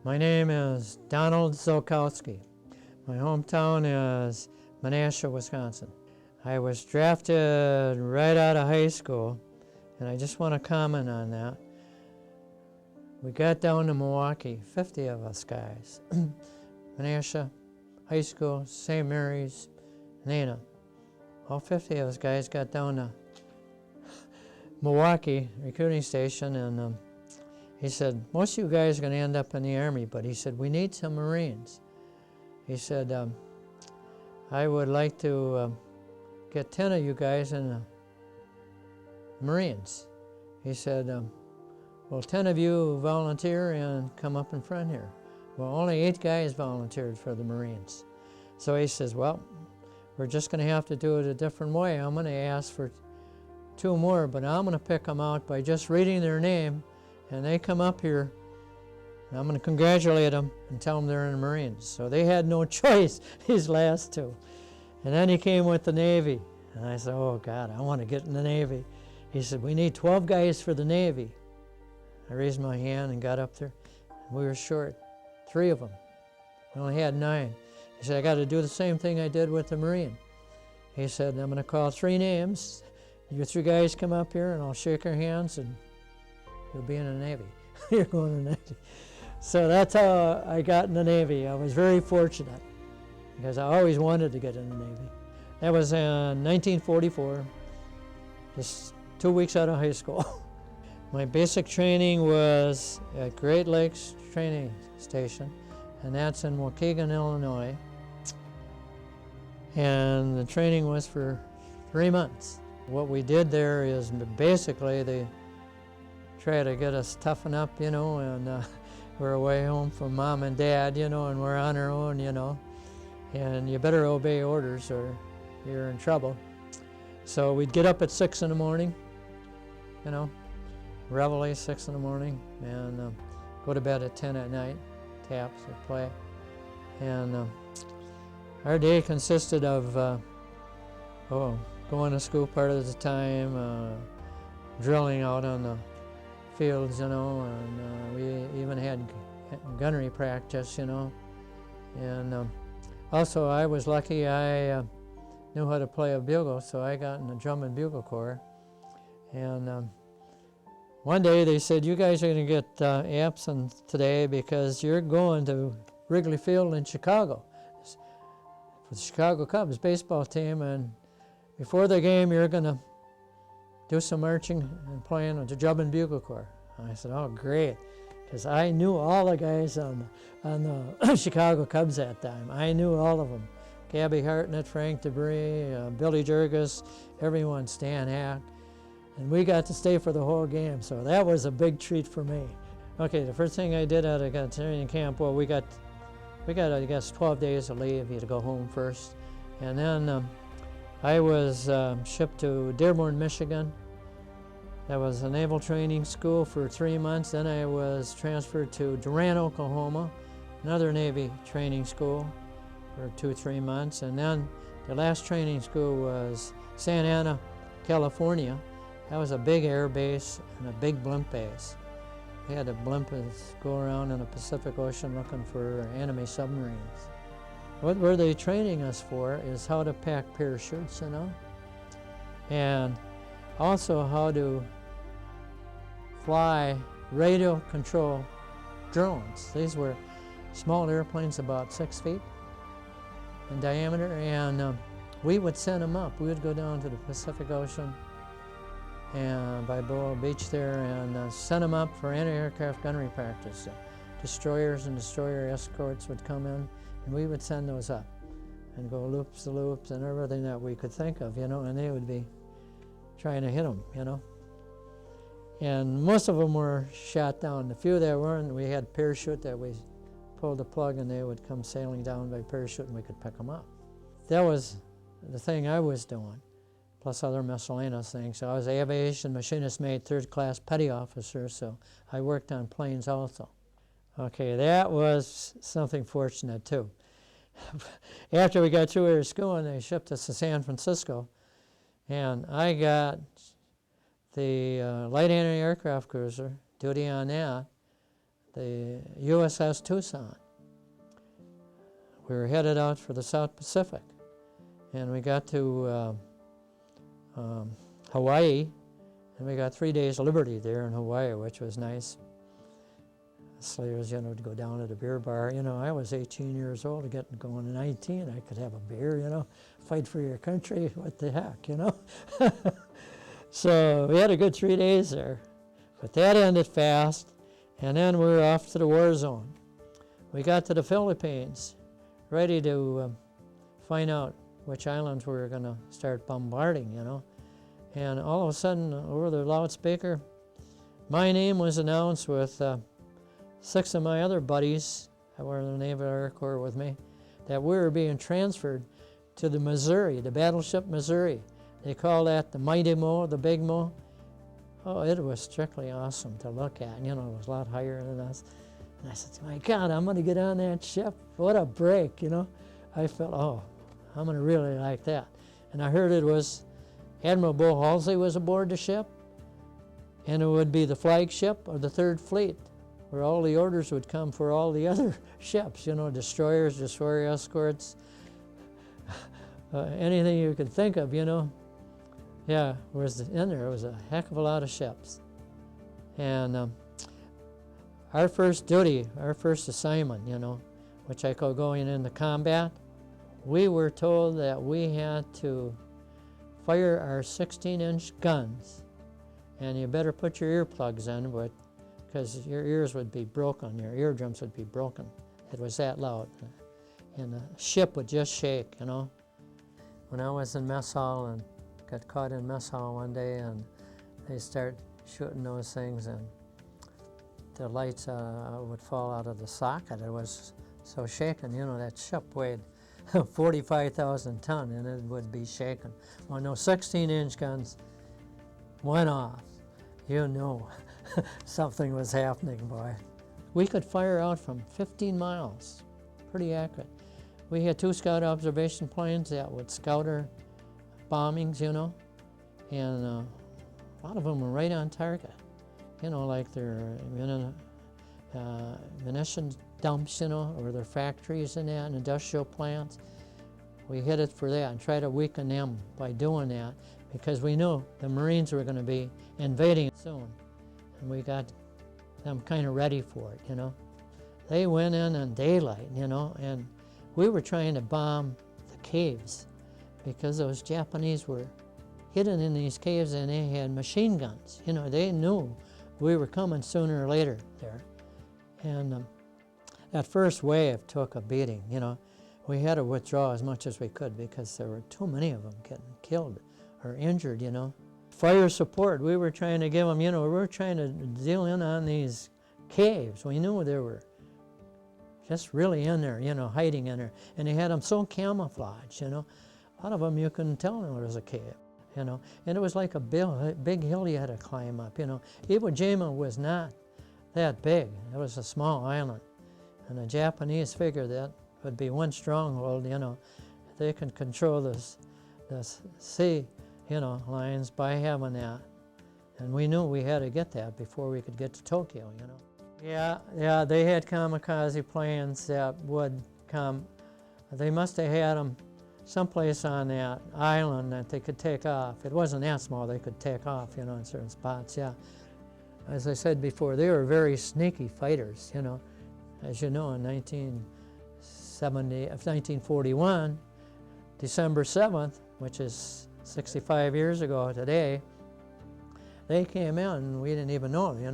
My name is Donald Zolkowski. My hometown is Menasha, Wisconsin. I was drafted right out of high school, and I just want to comment on that. We got down to Milwaukee, 50 of us guys. Menasha High School, St. Mary's, Nana. All 50 of us guys got down to Milwaukee recruiting station, and he said, most of you guys are going to end up in the Army, but he said, we need some Marines. He said, I would like to get 10 of you guys in the Marines. He said, well, 10 of you volunteer and come up in front here. Well, only 8 guys volunteered for the Marines. So he says, well, we're just going to have to do it a different way. I'm going to ask for 2 more, but I'm going to pick them out by just reading their name, and they come up here, and I'm going to congratulate them and tell them they're in the Marines. So they had no choice, these last 2. And then he came with the Navy, and I said, oh God, I want to get in the Navy. He said, we need 12 guys for the Navy. I raised my hand and got up there. We were short 3 of them. We only had 9. He said, I got to do the same thing I did with the Marine. He said, I'm going to call 3 names. You 3 guys come up here, and I'll shake your hands, and you'll be in the Navy. You're going to the Navy. So that's how I got in the Navy. I was very fortunate because I always wanted to get in the Navy. That was in 1944, just 2 weeks out of high school. My basic training was at Great Lakes Training Station, and that's in Waukegan, Illinois. And the training was for 3 months. What we did there is basically they try to get us toughen up, you know, and we're away home from mom and dad, you know, and we're on our own, you know, and you better obey orders or you're in trouble. So we'd get up at 6 in the morning, you know, reveille 6 in the morning, and go to bed at 10 at night, taps or play. And our day consisted of going to school part of the time, drilling out on the fields, you know, and we even had gunnery practice, you know. And also I was lucky, I knew how to play a bugle, so I got in the drum and bugle corps. And one day they said, you guys are going to get absent today because you're going to Wrigley Field in Chicago for the Chicago Cubs baseball team, and before the game you're going to do some marching and playing with the drum and bugle corps. And I said, oh great, because I knew all the guys on the Chicago Cubs that time. I knew all of them. Gabby Hartnett, Frank Debris, Billy Jurgis, everyone, Stan Hack. And we got to stay for the whole game, so that was a big treat for me. Okay, the first thing I did out of training camp, well, we got I guess 12 days of leave. You had to go home first. And then I was shipped to Dearborn, Michigan. That was a naval training school for 3 months. Then I was transferred to Durant, Oklahoma, another Navy training school for 2-3 months. And then the last training school was Santa Ana, California. That was a big air base and a big blimp base. We had the blimps go around in the Pacific Ocean looking for enemy submarines. What were they training us for is how to pack parachutes, you know, and also how to fly radio control drones. These were small airplanes about 6 feet in diameter, and we would send them up. We would go down to the Pacific Ocean and by Boa Beach there and send them up for anti-aircraft gunnery practice. Destroyers and destroyer escorts would come in, and we would send those up and go loops to loops and everything that we could think of, you know, and they would be trying to hit them, you know. And most of them were shot down. The few that weren't, we had parachute that we pulled the plug and they would come sailing down by parachute and we could pick them up. That was the thing I was doing, plus other miscellaneous things. So I was aviation machinist mate, 3rd class petty officer, so I worked on planes also. Okay, that was something fortunate too. After we got through our school, and they shipped us to San Francisco, and I got the light anti-aircraft cruiser, duty on that. the USS Tucson. We were headed out for the South Pacific, and we got to Hawaii, and we got 3 days liberty there in Hawaii, which was nice. Slavers, to go down to the beer bar. I was 18 years old, getting going to 19. I could have a beer, fight for your country. What the heck, So we had a good 3 days there. But that ended fast, and then we were off to the war zone. We got to the Philippines, ready to find out which islands we were going to start bombarding, And all of a sudden, over the loudspeaker, my name was announced with 6 of my other buddies that were in the Naval Air Corps with me, that we were being transferred to the Missouri, the Battleship Missouri. They call that the Mighty Mo, the Big Mo. Oh, it was strictly awesome to look at. It was a lot higher than us. And I said, my God, I'm going to get on that ship. What a break, I felt, oh, I'm going to really like that. And I heard it was Admiral Bo Halsey was aboard the ship, and it would be the flagship of the Third Fleet, where all the orders would come for all the other ships, destroyers, destroyer escorts, anything you could think of, Yeah, was in there. It was a heck of a lot of ships. And our first duty, our first assignment, which I call going into combat, we were told that we had to fire our 16-inch guns, and you better put your earplugs in, because your ears would be broken, your eardrums would be broken. It was that loud. And the ship would just shake, When I was in mess hall and got caught in mess hall one day, and they start shooting those things, and the lights would fall out of the socket. It was so shaken, that ship weighed 45,000 ton, and it would be shaken. When those 16-inch guns went off, something was happening, boy. We could fire out from 15 miles, pretty accurate. We had 2 scout observation planes that would scout our bombings, and a lot of them were right on target. Like their munition dumps, or their factories and that, and industrial plants. We hit it for that and try to weaken them by doing that, because we knew the Marines were going to be invading soon, and we got them kind of ready for it, They went in daylight, and we were trying to bomb the caves, because those Japanese were hidden in these caves, and they had machine guns. They knew we were coming sooner or later there. And that first wave took a beating, We had to withdraw as much as we could, because there were too many of them getting killed or injured, Fire support, we were trying to give them, we were trying to deal in on these caves. We knew they were just really in there, hiding in there. And they had them so camouflaged, A lot of them you couldn't tell there was a cave, And it was like a big hill you had to climb up, Iwo Jima was not that big. It was a small island. And the Japanese figured that would be one stronghold, They can control the sea, lines by having that. And we knew we had to get that before we could get to Tokyo, Yeah, they had kamikaze planes that would come. They must have had them someplace on that island that they could take off. It wasn't that small, they could take off, in certain spots, yeah. As I said before, they were very sneaky fighters, As you know, in 1941, December 7th, which is 65 years ago today, they came in and we didn't even know, they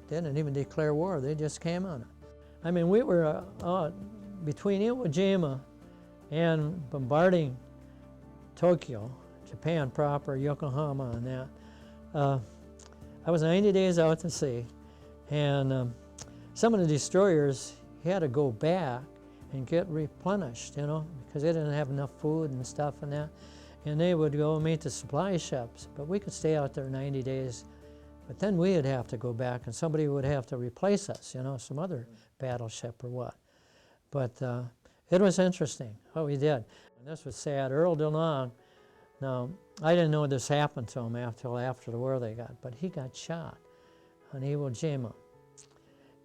didn't even declare war, they just came on it. I mean, we were between Iwo Jima and bombarding Tokyo, Japan proper, Yokohama and that. I was 90 days out to sea, and some of the destroyers had to go back and get replenished, because they didn't have enough food and stuff and that. And they would go meet the supply ships, but we could stay out there 90 days. But then we would have to go back, and somebody would have to replace us, some other battleship or what. But it was interesting what we did. And this was sad. Earl DeLong, now, I didn't know this happened to him until after the war they got, but he got shot on Iwo Jima.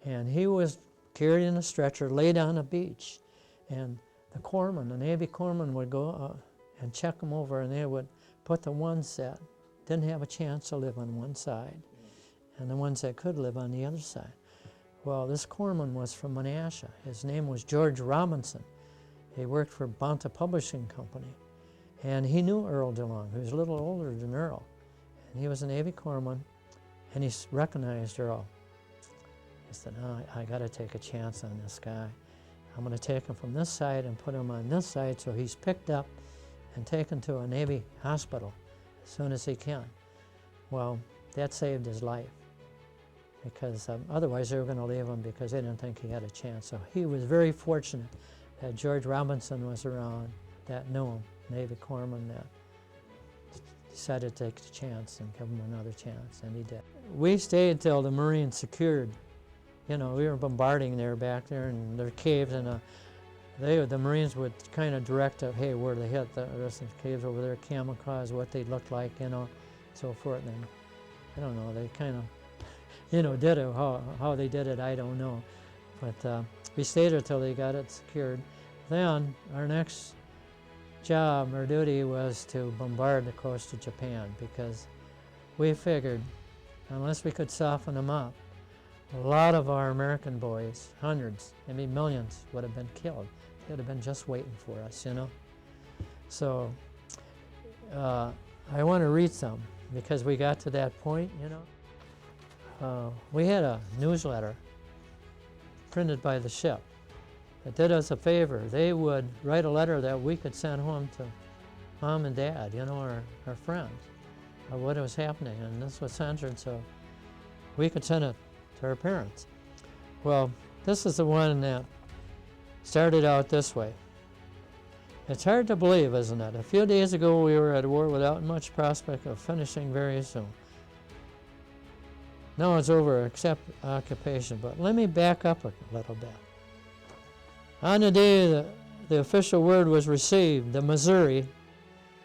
And he was carried in a stretcher, laid on a beach. And the corpsman, the Navy corpsman, would go and check him over, and they would put the ones that didn't have a chance to live on one side, and the ones that could live on the other side. Well, this corpsman was from Menasha. His name was George Robinson. He worked for Bonta Publishing Company. And he knew Earl DeLong, who was a little older than Earl. And he was a Navy corpsman, and he recognized Earl. He said, oh, I got to take a chance on this guy. I'm going to take him from this side and put him on this side, so he's picked up and taken to a Navy hospital as soon as he can. Well, that saved his life, because otherwise they were going to leave him because they didn't think he had a chance. So he was very fortunate that George Robinson was around, that knew him, Navy corpsman, that decided to take the chance and give him another chance, and he did. We stayed till the Marines secured. You know, we were bombarding there back there, and their caves, and the Marines would kind of direct up, hey, where they hit the rest of the caves over there, camouflage, what they looked like, you know, so forth. And I don't know, they kind of, you know, did it. How they did it, I don't know. But we stayed there till they got it secured. Then our next job or duty was to bombard the coast of Japan, because we figured unless we could soften them up, a lot of our American boys, hundreds, maybe millions, would have been killed. They would have been just waiting for us, you know. So I want to read some, because we got to that point, you know. We had a newsletter printed by the ship that did us a favor. They would write a letter that we could send home to Mom and Dad, you know, our friends, of what was happening. And this was censored, so we could send it to our parents. Well, this is the one that started out this way. It's hard to believe, isn't it? A few days ago we were at war without much prospect of finishing very soon. Now it's over, except occupation. But let me back up a little bit. On the day the official word was received, the Missouri,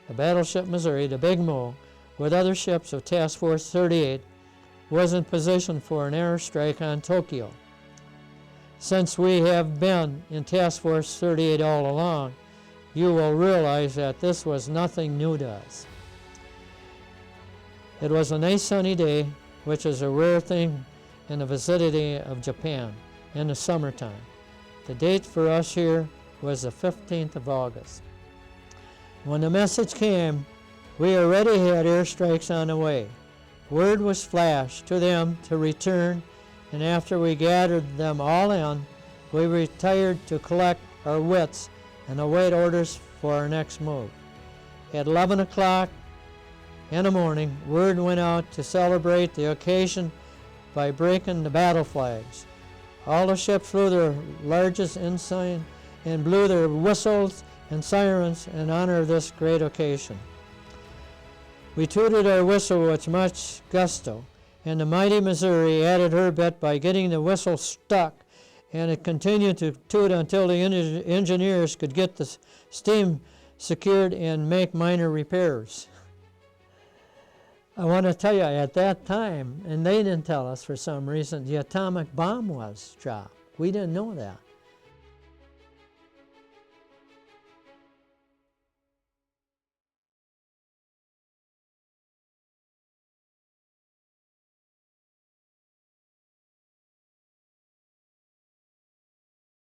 the battleship Missouri, the Big Mo, with other ships of Task Force 38, was in position for an airstrike on Tokyo. Since we have been in Task Force 38 all along, you will realize that this was nothing new to us. It was a nice sunny day, which is a rare thing in the vicinity of Japan in the summertime. The date for us here was the 15th of August. When the message came, we already had airstrikes on the way. Word was flashed to them to return, and after we gathered them all in, we retired to collect our wits and await orders for our next move. At 11 o'clock in the morning, word went out to celebrate the occasion by breaking the battle flags. All the ships flew their largest ensign and blew their whistles and sirens in honor of this great occasion. We tooted our whistle with much gusto, and the mighty Missouri added her bit by getting the whistle stuck, and it continued to toot until the engineers could get the steam secured and make minor repairs. I want to tell you, at that time, and they didn't tell us for some reason, the atomic bomb was dropped. We didn't know that.